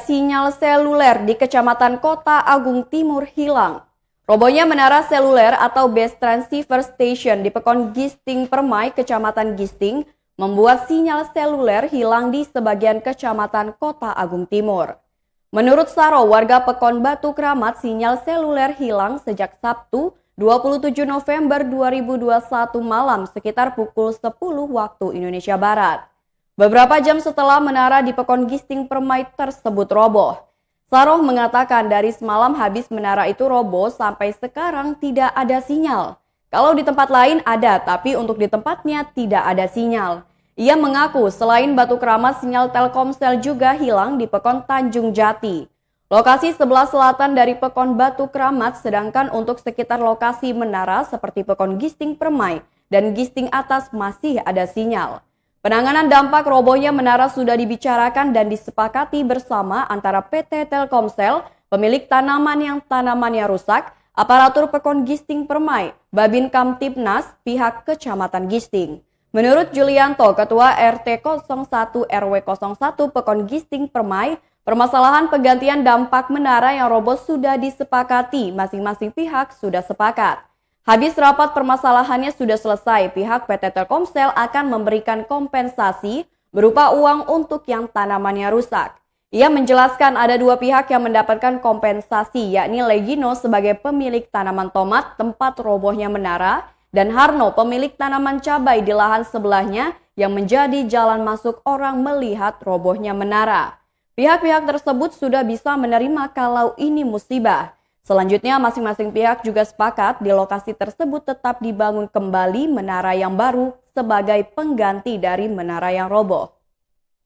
sinyal seluler di Kecamatan Kota Agung Timur hilang. Robohnya menara seluler atau base transceiver station di Pekon Gisting Permai, Kecamatan Gisting, membuat sinyal seluler hilang di sebagian Kecamatan Kota Agung Timur. Menurut Saro, warga Pekon Batu Kramat, sinyal seluler hilang sejak Sabtu 27 November 2021 malam sekitar pukul 10 waktu Indonesia Barat. Beberapa jam setelah menara di Pekon Gisting Permai tersebut roboh. Saroh mengatakan dari semalam habis menara itu roboh sampai sekarang tidak ada sinyal. Kalau di tempat lain ada, tapi untuk di tempatnya tidak ada sinyal. Ia mengaku selain Batu Kramat, sinyal Telkomsel juga hilang di Pekon Tanjung Jati. Lokasi sebelah selatan dari Pekon Batu Kramat, sedangkan untuk sekitar lokasi menara seperti Pekon Gisting Permai dan Gisting Atas masih ada sinyal. Penanganan dampak robohnya menara sudah dibicarakan dan disepakati bersama antara PT Telkomsel, pemilik tanaman yang tanamannya rusak, aparatur Pekon Gisting Permai, Babin Kamtibnas, pihak Kecamatan Gisting. Menurut Julianto, Ketua RT 01 RW 01 Pekon Gisting Permai, permasalahan penggantian dampak menara yang roboh sudah disepakati, masing-masing pihak sudah sepakat. Habis rapat permasalahannya sudah selesai, pihak PT Telkomsel akan memberikan kompensasi berupa uang untuk yang tanamannya rusak. Ia menjelaskan ada dua pihak yang mendapatkan kompensasi, yakni Legino sebagai pemilik tanaman tomat tempat robohnya menara, dan Harno pemilik tanaman cabai di lahan sebelahnya yang menjadi jalan masuk orang melihat robohnya menara. Pihak-pihak tersebut sudah bisa menerima kalau ini musibah. Selanjutnya masing-masing pihak juga sepakat di lokasi tersebut tetap dibangun kembali menara yang baru sebagai pengganti dari menara yang roboh.